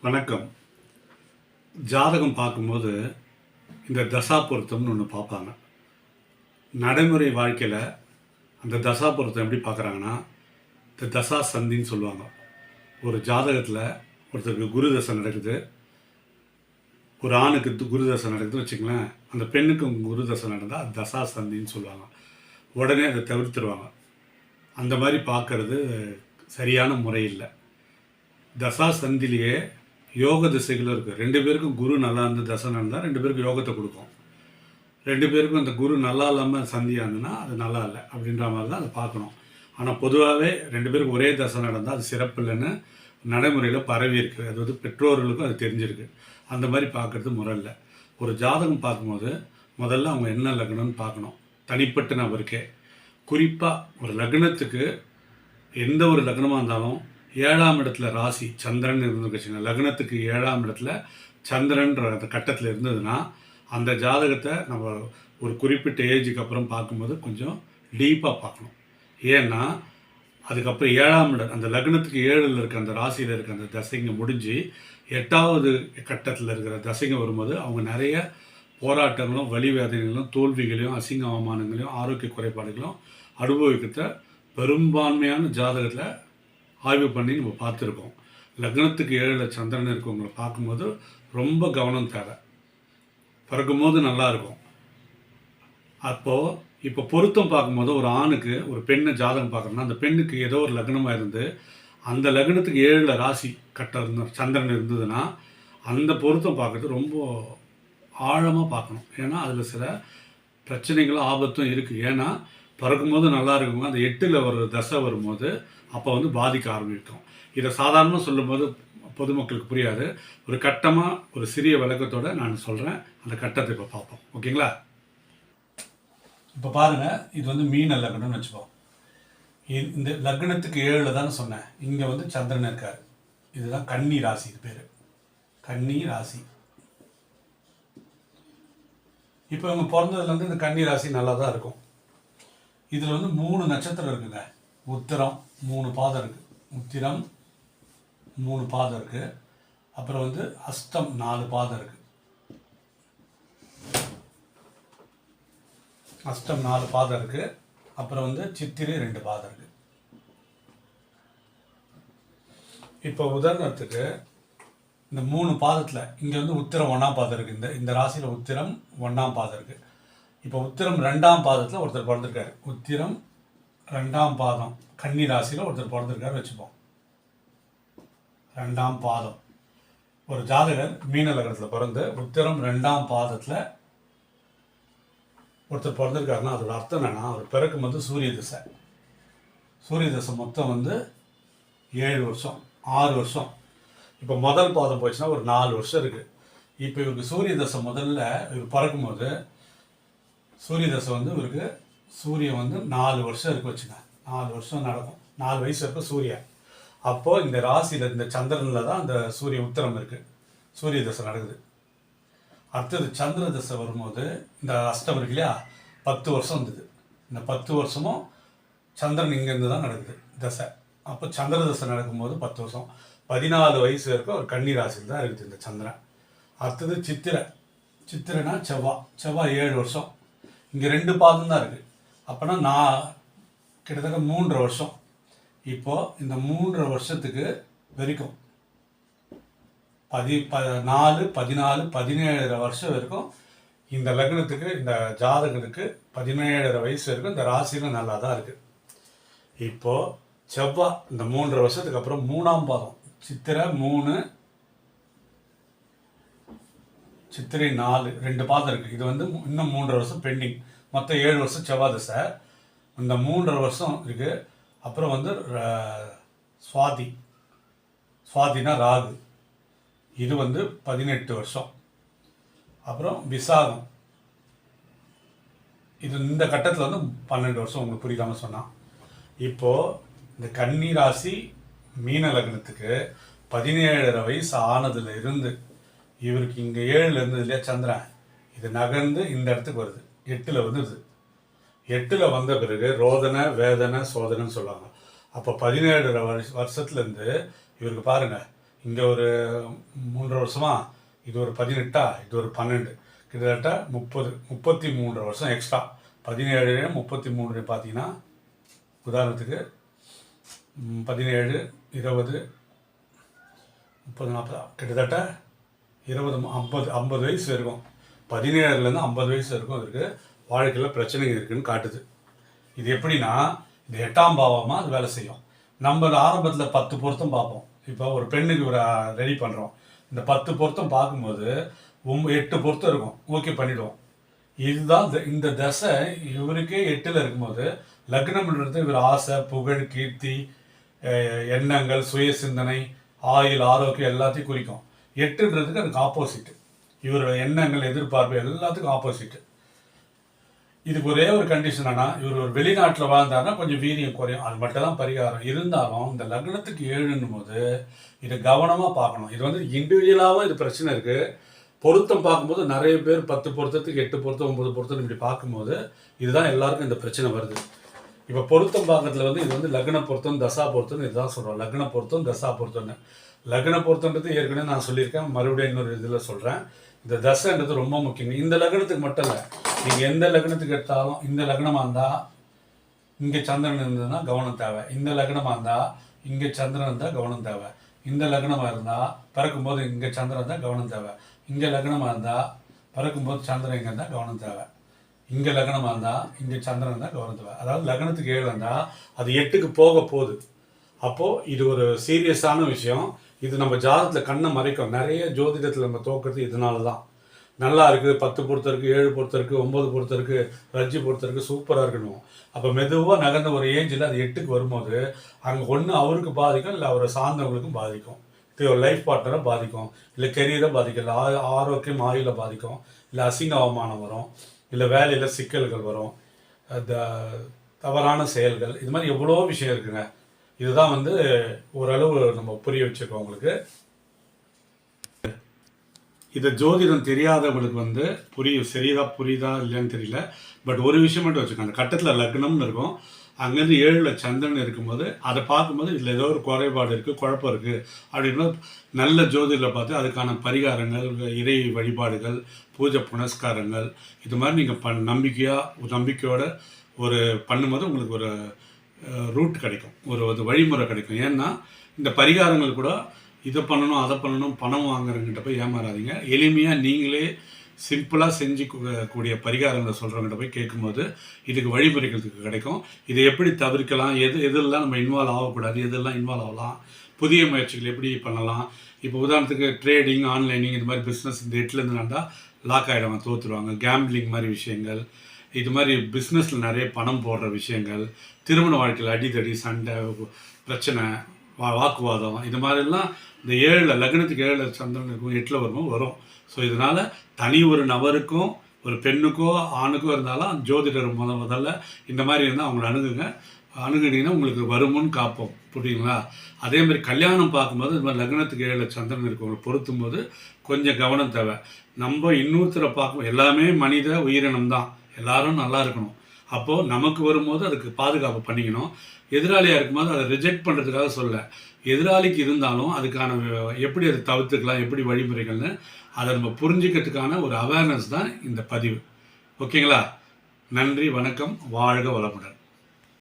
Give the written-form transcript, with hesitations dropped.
வணக்கம். ஜாதகம் பார்க்கும்போது இந்த தசா பொருத்தம்னு ஒன்று பார்ப்பாங்க. நடைமுறை வாழ்க்கையில் அந்த தசா பொருத்தம் எப்படி பார்க்குறாங்கன்னா, இந்த தசா சந்தின்னு சொல்லுவாங்க. ஒரு ஜாதகத்தில் ஒருத்தருக்கு குரு தசை நடக்குது, ஒரு ஆணுக்கு குரு தசை நடக்குதுன்னு வச்சுங்களேன். அந்த பெண்ணுக்கும் குரு தசை நடந்தால் அது தசா சந்தின்னு சொல்லுவாங்க. உடனே அதை தவிர்த்துருவாங்க. அந்த மாதிரி பார்க்கறது சரியான முறை இல்லை. தசா சந்திலேயே யோக திசைகளும் இருக்குது. 2 பேருக்கும் குரு நல்லா இருந்து தசை நடந்தால் 2 பேருக்கும் யோகத்தை கொடுக்கும். 2 பேருக்கும் அந்த குரு நல்லா இல்லாமல் சந்தியாக இருந்ததுன்னா அது நல்லா இல்லை அப்படின்ற மாதிரி தான் அதை பார்க்கணும். ஆனால் பொதுவாகவே 2 பேருக்கும் ஒரே தசை நடந்தால் அது சிறப்பு இல்லைன்னு நடைமுறையில் பரவி இருக்குது. அது வந்து பெற்றோர்களுக்கும் அது தெரிஞ்சிருக்கு. அந்த மாதிரி பார்க்குறது முறை இல்லை. ஒரு ஜாதகம் பார்க்கும்போது முதல்ல அவங்க என்ன லக்னம்னு பார்க்கணும். தனிப்பட்ட நபருக்கே குறிப்பாக ஒரு லக்னத்துக்கு எந்த ஒரு லக்னமாக இருந்தாலும் 7ஆம் இடத்துல ராசி சந்திரன் இருந்துச்சுங்க. லக்னத்துக்கு 7ஆம் இடத்துல சந்திரன்ற அந்த கட்டத்தில் இருந்ததுன்னா அந்த ஜாதகத்தை நம்ம ஒரு குறிப்பிட்ட ஏஜுக்கு அப்புறம் பார்க்கும்போது கொஞ்சம் டீப்பாக பார்க்கணும். ஏன்னா அதுக்கப்புறம் 7ஆம் இடம் அந்த லக்னத்துக்கு 7ல் இருக்க அந்த ராசியில் இருக்க அந்த தசைங்க முடிஞ்சு 8வது கட்டத்தில் இருக்கிற தசைங்க வரும்போது அவங்க நிறைய போராட்டங்களும் வலி வேதனைகளும் தோல்விகளையும் அசிங்க அவமானங்களையும் ஆரோக்கிய குறைபாடுகளும் அனுபவிக்கிறத பெரும்பான்மையான ஜாதகத்தில் ஆய்வு பண்ணி நம்ம பார்த்துருக்கோம். லக்னத்துக்கு 7ல் சந்திரன் இருக்கவங்களை பார்க்கும்போது ரொம்ப கவனம் தேவை. பிறக்கும்போது நல்லாயிருக்கும். அப்போது இப்போ பொருத்தம் பார்க்கும்போது ஒரு ஆணுக்கு ஒரு பெண்ணை ஜாதகம் பார்க்குறோன்னா அந்த பெண்ணுக்கு ஏதோ ஒரு லக்னமாக இருந்து அந்த லக்னத்துக்கு 7ல் ராசி கட்ட சந்திரன் இருந்ததுன்னா அந்த பொருத்தம் பார்க்குறது ரொம்ப ஆழமாக பார்க்கணும். ஏன்னா அதில் சில பிரச்சனைகளும் ஆபத்தும் இருக்குது. ஏன்னா பிறக்கும்போது நல்லா இருக்குங்க, அந்த 8ல் ஒரு தசை வரும்போது அப்போ வந்து பாதிக்க ஆரம்பிக்கும். இதை சாதாரணமாக சொல்லும்போது பொதுமக்களுக்கு புரியாது. ஒரு கட்டமாக ஒரு சிறிய விளக்கத்தோடு நான் சொல்கிறேன். அந்த கட்டத்தை இப்போ பார்ப்போம். ஓகேங்களா? இப்போ பாருங்கள், இது வந்து மீன லக்னம்னு வச்சுப்போம். இந்த லக்னத்துக்கு 7ல் தானே சொன்னேன். இங்கே வந்து சந்திரன் இருக்கார். இதுதான் கன்னி ராசி. இது பேர் கன்னி ராசி. இப்போ இவங்க பிறந்ததுலேருந்து இந்த கன்னி ராசி நல்லா தான் இருக்கும். இதில் வந்து 3 நட்சத்திரம் இருக்குங்க. உத்திரம் 3 பாதம் இருக்குது. உத்திரம் 3 பாதம் இருக்குது. அப்புறம் வந்து அஸ்தம் 4 பாதம் இருக்குது. அஸ்தம் 4 பாதம் இருக்குது. அப்புறம் வந்து சித்திரை 2 பாதம் இருக்குது. இப்போ உதாரணத்துக்கு இந்த 3 பாதத்தில் இங்கே வந்து உத்திரம் 1ஆம் பாதம் இருக்குது. இந்த ராசியில் உத்திரம் 1ஆம் பாதம் இருக்குது. இப்போ உத்திரம் 2ஆம் பாதத்தில் ஒருத்தர் பிறந்திருக்காரு. உத்திரம் 2ஆம் பாதம் கன்னி ராசியில் ஒருத்தர் பிறந்திருக்காரு வச்சுப்போம். 2ஆம் பாதம் ஒரு ஜாதகர் மீன லக்னத்தில் பிறந்து உத்திரம் 2ஆம் பாதத்தில் ஒருத்தர் பிறந்திருக்காருன்னா அதோட அர்த்தம் என்னன்னா, அவர் பிறக்கும் வந்து சூரிய திசை. சூரிய திசை மொத்தம் வந்து 7 வருஷம் 6 வருஷம். இப்போ முதல் பாதம் போச்சுன்னா ஒரு 4 வருஷம் இருக்குது. இப்போ இவருக்கு சூரிய தசை முதல்ல இவர் பிறக்கும்போது சூரிய தசை வந்து இவருக்கு சூரியன் வந்து 4 வருஷம் இருக்கு வச்சுங்க. 4 வருஷம் நடக்கும். 4 வயசு இருக்க சூரியன். அப்போது இந்த ராசியில் இந்த சந்திரனில் தான் அந்த சூரிய உத்திரம் இருக்குது. சூரிய தசை நடக்குது. அடுத்தது சந்திர தசை வரும்போது இந்த அஷ்டம் இருக்கு இல்லையா, 10 வருஷம் இருந்தது. இந்த 10 வருஷமும் சந்திரன் இங்கேருந்து தான் நடக்குது தசை. அப்போ சந்திர தசை நடக்கும்போது 10 வருஷம் 14 வயசு வரைக்கும் ஒரு கன்னி ராசியில் தான் இருக்குது இந்த சந்திரன். அடுத்தது சித்திரைனா செவ்வாய் 7 வருஷம். இங்கே 2 பாதம் தான் இருக்குது. அப்போனா நான் கிட்டத்தட்ட 3.5 வருஷம். இப்போது இந்த 3.5 வருஷத்துக்கு வரைக்கும் 4, 14, 17 வருஷம் வரைக்கும் இந்த லக்னத்துக்கு இந்த ஜாதகத்துக்கு 17 வயசு வரைக்கும் இந்த ராசியில் நல்லா தான் இருக்குது. இப்போது செவ்வாய் இந்த 3.5 வருஷத்துக்கு அப்புறம் 3ஆம் பாதம் சித்திரை 3 சித்திரை 4 2 பாதம் இருக்குது. இது வந்து இன்னும் 3.5 வருஷம் பெண்டிங். மொத்தம் 7 வருஷம் செவ்வாய் தசை. இந்த 3.5 வருஷம் இருக்குது. அப்புறம் வந்து சுவாதினா ராகு. இது வந்து 18 வருஷம். அப்புறம் விசாகம் இது இந்த கட்டத்தில் வந்து 12 வருஷம். உங்களுக்கு புரியாமல் சொன்னான். இப்போது இந்த கன்னி ராசி மீன லக்னத்துக்கு 17.5 வயசு ஆனதுல இருந்து இவருக்கு இங்கே 7ல் இருந்தது இல்லையா சந்திரன், இது நகர்ந்து இந்த இடத்துக்கு வருது. 8ல் வந்துடுது. 8ல் வந்த பிறகு ரோதனை வேதனை சோதனைன்னு சொல்லுவாங்க. அப்போ 17 வருஷத்துலேருந்து இவருக்கு பாருங்கள் இங்கே ஒரு 3.5 வருஷமா, இது ஒரு 18, இது ஒரு 12, கிட்டத்தட்ட 33 வருஷம் எக்ஸ்ட்ரா. 17 33 பார்த்தீங்கன்னா, உதாரணத்துக்கு 17 20 30 40 கிட்டத்தட்ட 20 50 வயசு இருக்கும். 17லேருந்து 50 வயசு வரைக்கும் இருக்குது வாழ்க்கையில் பிரச்சனைகள் இருக்குதுன்னு காட்டுது. இது எப்படின்னா, இந்த 8ஆம் பாவமாக அது வேலை செய்யும். நம்ம ஆரம்பத்தில் 10 பொருத்தம் பார்ப்போம். இப்போ ஒரு பெண்ணுக்கு ஒரு ரெடி பண்ணுறோம். இந்த 10 பொருத்தம் பார்க்கும்போது 8 பொருத்தம் இருக்கும், ஓகே பண்ணிவிடுவோம். இதுதான் இந்த தசை இவருக்கே 8ல் இருக்கும்போது லக்னம்ன்றது இவர் ஆசை, புகழ், கீர்த்தி, எண்ணங்கள், சுய சிந்தனை, ஆயுள், ஆரோக்கியம் எல்லாத்தையும் குறிக்கும். 8ன்றதுக்கு அதுக்கு ஆப்போசிட்டு. இவரோட எண்ணங்கள், எதிர்பார்ப்பு எல்லாத்துக்கும் ஆப்போசிட்டு. இதுக்கு ஒரே ஒரு கண்டிஷன் ஆனால், இவர் ஒரு வெளிநாட்டில் வாழ்ந்தாருன்னா கொஞ்சம் வீரியம் குறையும், அது மட்டும் தான் பரிகாரம். இருந்தாலும் இந்த லக்னத்துக்கு 7ன்னும் போது இதை கவனமாக பார்க்கணும். இது வந்து இண்டிவிஜுவலாகவும் இது பிரச்சனை இருக்குது. பொருத்தம் பார்க்கும்போது நிறைய பேர் 10 பொருத்தத்துக்கு 8 பொருத்தம் 9 பொருத்தம் இப்படி பார்க்கும்போது இதுதான் எல்லாருக்கும் இந்த பிரச்சனை வருது. இப்போ பொருத்தம் பார்க்கறதுல வந்து இது வந்து லக்ன பொருத்தம், தசா பொருத்தம், இதுதான் சொல்கிறோம். லக்ன பொருத்தம், தசா பொருத்தம்னு. லக்ன பொருத்தன்றது ஏற்கனவே நான் சொல்லியிருக்கேன், மறுபடியும் இன்னொரு இதில் சொல்கிறேன். இந்த தசைன்றது ரொம்ப முக்கியம். இந்த லக்னத்துக்கு மட்டும் இல்லை, நீங்கள் எந்த லக்னத்துக்கு எடுத்தாலும், இந்த லக்னமாக இருந்தால் இங்கே சந்திரன் இருந்ததுன்னா கவனம் தேவை. இந்த லக்னமாக இருந்தால் இங்கே சந்திரன் இருந்தால் கவனம் தேவை. இந்த லக்னமாக இருந்தால் பிறக்கும்போது இங்கே சந்திரன் இருந்தால் கவனம் தேவை. இங்கே லக்னமாக இருந்தால் பிறக்கும்போது சந்திரன் இங்கே இருந்தால் கவனம் தேவை. இங்கே லக்னமாக இருந்தால் இங்கே சந்திரன் இருந்தால் கவனம் தேவை. அதாவது லக்னத்துக்கு 7 இருந்தால் அது 8க்கு போக போகுது. அப்போது இது ஒரு சீரியஸான விஷயம். இது நம்ம ஜாதகத்தில் கண்ணை மறைக்கும். நிறைய ஜோதிடத்தில் நம்ம தோக்கிறது இதனால தான். நல்லா இருக்குது, 10 பொறுத்த இருக்குது, 7 பொறுத்த இருக்குது, 9 பொறுத்த இருக்குது, ரஜ்ஜி பொறுத்த இருக்குது, சூப்பராக இருக்கணும். அப்போ மெதுவாக நகர்ந்த ஒரு ஏஜில் அது 8க்கு வரும்போது அங்கே ஒன்று அவருக்கு பாதிக்கும், இல்லை அவரை சார்ந்தவங்களுக்கும் பாதிக்கும். இது ஒரு லைஃப் பார்ட்னரை பாதிக்கும், இல்லை கெரியரை பாதிக்கும், இல்லை ஆரோக்கியம், ஆயுளை பாதிக்கும், இல்லை அசிங்க அவமானம் வரும், இல்லை வேலையில் சிக்கல்கள் வரும், தவறான செயல்கள், இது மாதிரி எவ்வளோ விஷயம் இருக்குங்க. இதுதான் வந்து ஓரளவு நம்ம புரிய வச்சுருக்கோம் உங்களுக்கு. இதை ஜோதிடம் தெரியாதவங்களுக்கு வந்து புரியுதா இல்லையான்னு தெரியல. பட் ஒரு விஷயம் மட்டும் வச்சுக்கோங்க, அந்த கட்டத்தில் லக்னம்னு இருக்கும், அங்கேருந்து 7ல் சந்திரன் இருக்கும்போது அதை பார்க்கும்போது இதில் ஏதோ ஒரு குறைபாடு இருக்குது, குழப்பம் இருக்குது அப்படின்னா நல்ல ஜோதிடத்தில் பார்த்து அதுக்கான பரிகாரங்கள், இறை வழிபாடுகள், பூஜை புனஸ்காரங்கள், இது மாதிரி நீங்கள் நம்பிக்கையோடு ஒரு பண்ணும்போது உங்களுக்கு ஒரு ரூட் கிடைக்கும், ஒரு வழிமுறை கிடைக்கும். ஏன்னா இந்த பரிகாரங்கள் கூட இதை பண்ணணும், அதை பண்ணணும், பணம் வாங்குறவங்கிட்ட போய் ஏமாறாதீங்க. எளிமையாக நீங்களே சிம்பிளாக செஞ்சுக்கூடிய பரிகாரங்களை சொல்கிறவங்கிட்ட போய் கேட்கும்போது இதுக்கு வழிமுறைகளுக்கு கிடைக்கும். இதை எப்படி தவிர்க்கலாம், எதெல்லாம் நம்ம இன்வால்வ் ஆகக்கூடாது, எதெல்லாம் இன்வால்வ் ஆகலாம், புதிய முயற்சிகள் எப்படி பண்ணலாம். இப்போ உதாரணத்துக்கு ட்ரேடிங், ஆன்லைனிங், இது மாதிரி பிஸ்னஸ் இந்த 8லேருந்து நடந்தால் லாக் ஆகிடுவாங்க, தோற்றுருவாங்க. கேம்பிளிங் மாதிரி விஷயங்கள், இது மாதிரி பிஸ்னஸில் நிறைய பணம் போடுற விஷயங்கள், திருமண வாழ்க்கையில் அடிதடி, சண்டை, பிரச்சனை, வாக்குவாதம், இது மாதிரிலாம் இந்த 7ல் லக்னத்துக்கு 7ல் சந்திரன் இருக்கும், 8ல் வரும். ஸோ இதனால் தனி ஒரு நபருக்கும் ஒரு பெண்ணுக்கோ ஆணுக்கோ இருந்தாலும் ஜோதிடர் முதல்ல இந்த மாதிரி இருந்தால் அவங்கள அணுகுனீங்கன்னா உங்களுக்கு வருமுன்னு காப்போம். புரியுங்களா? அதே மாதிரி கல்யாணம் பார்க்கும்போது இது மாதிரி லக்னத்துக்கு 7ல் சந்திரன் இருக்கவங்களை பொருத்தும் போது கொஞ்சம் கவனம் தேவை. நம்ம இன்னொருத்தரை பார்க்கும், எல்லாமே மனித உயிரினம் தான், எல்லாரும் நல்லா இருக்கணும். அப்போது நமக்கு வரும்போது அதுக்கு பாதுகாப்பு பண்ணிக்கணும். எதிராளியாக இருக்கும்போது அதை ரிஜெக்ட் பண்ணுறதுக்காக சொல்ல, எதிராளிக்கு இருந்தாலும் அதுக்கான எப்படி அதை தவிர்த்துக்கலாம், எப்படி வழிமுறைகள்னு அதை நம்ம புரிஞ்சுக்கிறதுக்கான ஒரு அவேர்னஸ் தான் இந்த பதிவு. ஓகேங்களா? நன்றி, வணக்கம், வாழ்க வளமுடன்.